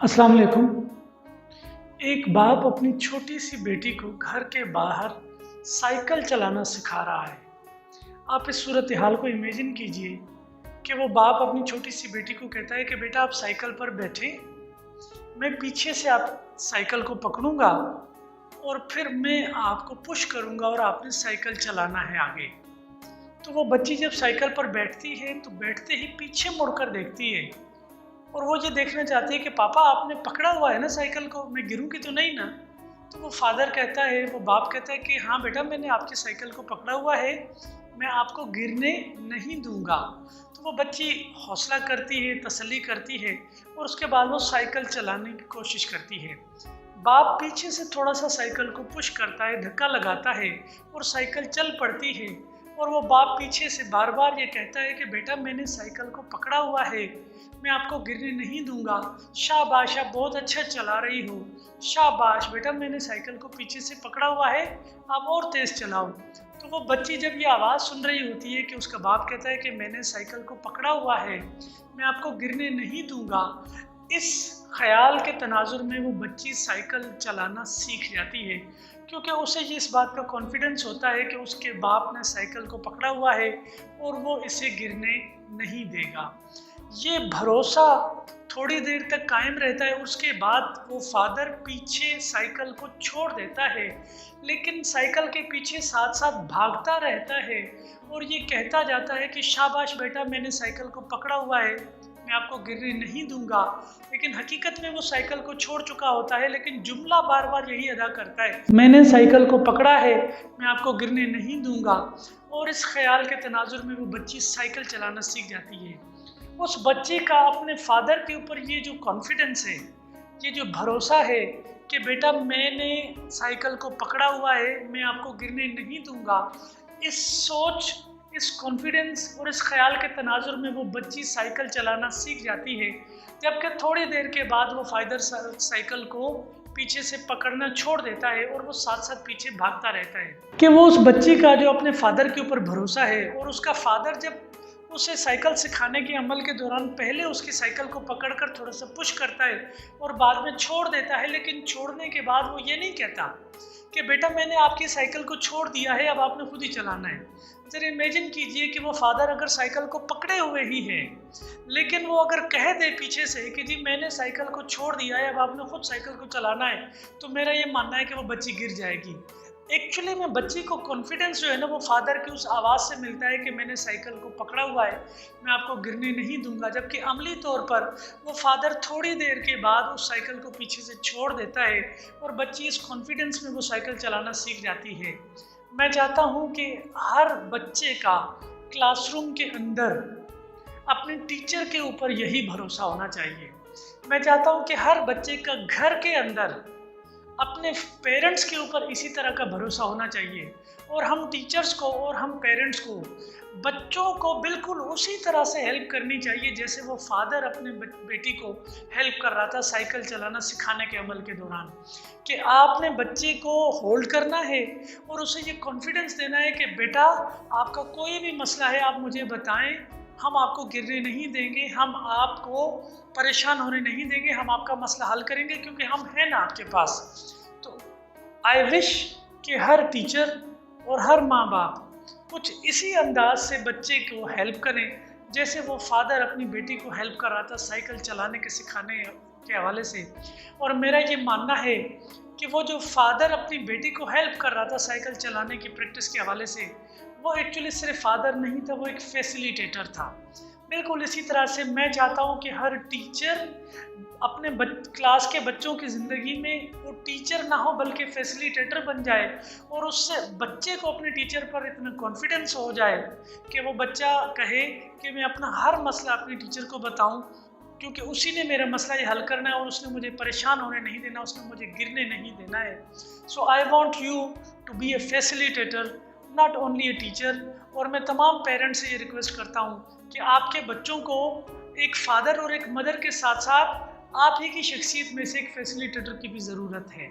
अस्सलाम वालेकुम। एक बाप अपनी छोटी सी बेटी को घर के बाहर साइकिल चलाना सिखा रहा है। आप इस सूरत हाल को इमेजिन कीजिए कि वो बाप अपनी छोटी सी बेटी को कहता है कि बेटा आप साइकिल पर बैठे, मैं पीछे से आप साइकिल को पकड़ूंगा और फिर मैं आपको पुश करूंगा और आपने साइकिल चलाना है आगे। तो वो बच्ची जब साइकिल पर बैठती है तो बैठते ही पीछे मुड़कर देखती है और वो ये देखना चाहती है कि पापा आपने पकड़ा हुआ है ना साइकिल को, मैं गिरूंगी तो नहीं ना। तो वो फादर कहता है, वो बाप कहता है कि हाँ बेटा मैंने आपकी साइकिल को पकड़ा हुआ है, मैं आपको गिरने नहीं दूंगा। तो वो बच्ची हौसला करती है, तसल्ली करती है और उसके बाद वो साइकिल चलाने की कोशिश करती है। बाप पीछे से थोड़ा सा साइकिल को पुश करता है, धक्का लगाता है और साइकिल चल पड़ती है। और वो बाप पीछे से बार बार ये कहता है कि बेटा मैंने साइकिल को पकड़ा हुआ है, मैं आपको गिरने नहीं दूंगा, शाबाश आप बहुत अच्छा चला रही हो, शाबाश बेटा मैंने साइकिल को पीछे से पकड़ा हुआ है, आप और तेज चलाओ। तो वो बच्ची जब ये आवाज़ सुन रही होती है कि उसका बाप कहता है कि मैंने साइकिल को पकड़ा हुआ है, मैं आपको गिरने नहीं दूंगा, इस ख्याल के तनाजुर में वो बच्ची साइकिल चलाना सीख जाती है, क्योंकि उसे ये इस बात का कॉन्फिडेंस होता है कि उसके बाप ने साइकिल को पकड़ा हुआ है और वो इसे गिरने नहीं देगा। ये भरोसा थोड़ी देर तक कायम रहता है, उसके बाद वो फादर पीछे साइकिल को छोड़ देता है, लेकिन साइकिल के पीछे साथ साथ भागता रहता है और ये कहता जाता है कि शाबाश बेटा मैंने साइकिल को पकड़ा हुआ है, मैं आपको गिरने नहीं दूंगा। लेकिन हकीकत में वो साइकिल को छोड़ चुका होता है, लेकिन जुमला बार बार यही अदा करता है, मैंने साइकिल को पकड़ा है, मैं आपको गिरने नहीं दूंगा। और इस ख्याल के तनाजुर में वो बच्ची साइकिल चलाना सीख जाती है। उस बच्चे का अपने फादर के ऊपर ये जो कॉन्फिडेंस है, ये जो भरोसा है कि बेटा मैंने साइकिल को पकड़ा हुआ है, मैं आपको गिरने नहीं दूंगा, इस सोच, इस कॉन्फिडेंस और इस ख्याल के तनाजुर में वो बच्ची साइकिल चलाना सीख जाती है। जबकि थोड़ी देर के बाद वो फादर साइकिल को पीछे से पकड़ना छोड़ देता है और वो साथ साथ पीछे भागता रहता है। कि वो उस बच्ची का जो अपने फादर के ऊपर भरोसा है, और उसका फादर जब उसे साइकिल सिखाने के अमल के दौरान पहले उसकी साइकिल को पकड़कर थोड़ा सा पुश करता है और बाद में छोड़ देता है, लेकिन छोड़ने के बाद वो ये नहीं कहता कि बेटा मैंने आपकी साइकिल को छोड़ दिया है, अब आपने खुद ही चलाना है। जरा इमेजिन कीजिए कि वो फादर अगर साइकिल को पकड़े हुए ही है, लेकिन वो अगर कह दे पीछे से कि जी मैंने साइकिल को छोड़ दिया है, अब आपने खुद साइकिल को चलाना है, तो मेरा ये मानना है कि वो बच्ची गिर जाएगी। एक्चुअली में बच्ची को कॉन्फिडेंस जो है ना, वो फादर की उस आवाज़ से मिलता है कि मैंने साइकिल को पकड़ा हुआ है, मैं आपको गिरने नहीं दूंगा। जबकि अमली तौर पर वो फादर थोड़ी देर के बाद उस साइकिल को पीछे से छोड़ देता है और बच्ची इस कॉन्फिडेंस में वो साइकिल चलाना सीख जाती है। मैं चाहता हूँ कि हर बच्चे का क्लासरूम के अंदर अपने टीचर के ऊपर यही भरोसा होना चाहिए। मैं चाहता हूँ कि हर बच्चे का घर के अंदर अपने पेरेंट्स के ऊपर इसी तरह का भरोसा होना चाहिए, और हम टीचर्स को और हम पेरेंट्स को बच्चों को बिल्कुल उसी तरह से हेल्प करनी चाहिए जैसे वो फादर अपने बेटी को हेल्प कर रहा था साइकिल चलाना सिखाने के अमल के दौरान। कि आपने बच्चे को होल्ड करना है और उसे ये कॉन्फिडेंस देना है कि बेटा आपका कोई भी मसला है आप मुझे बताएं, हम आपको गिरने नहीं देंगे, हम आपको परेशान होने नहीं देंगे, हम आपका मसला हल करेंगे क्योंकि हम हैं ना आपके पास। तो आई विश कि हर टीचर और हर माँ बाप कुछ इसी अंदाज से बच्चे को हेल्प करें जैसे वो फादर अपनी बेटी को हेल्प कर रहा था साइकिल चलाने के सिखाने के हवाले से। और मेरा ये मानना है कि वो जो फादर अपनी बेटी को हेल्प कर रहा था साइकिल चलाने की प्रैक्टिस के हवाले से, वो एक्चुअली सिर्फ फादर नहीं था, वो एक फैसिलिटेटर था। बिल्कुल इसी तरह से मैं चाहता हूँ कि हर टीचर अपने क्लास के बच्चों की ज़िंदगी में वो टीचर ना हो बल्कि फैसिलिटेटर बन जाए, और उससे बच्चे को अपने टीचर पर इतना कॉन्फिडेंस हो जाए कि वो बच्चा कहे कि मैं अपना हर मसला अपने टीचर को बताऊं, क्योंकि उसी ने मेरा मसला ये हल करना है और उसने मुझे परेशान होने नहीं देना, उसने मुझे गिरने नहीं देना है। So I want you to be a facilitator, not only a teacher. और मैं तमाम पेरेंट्स से ये रिक्वेस्ट करता हूँ कि आपके बच्चों को एक फादर और एक मदर के साथ साथ आप ही की शख्सियत में से एक फैसिलिटेटर की भी ज़रूरत है।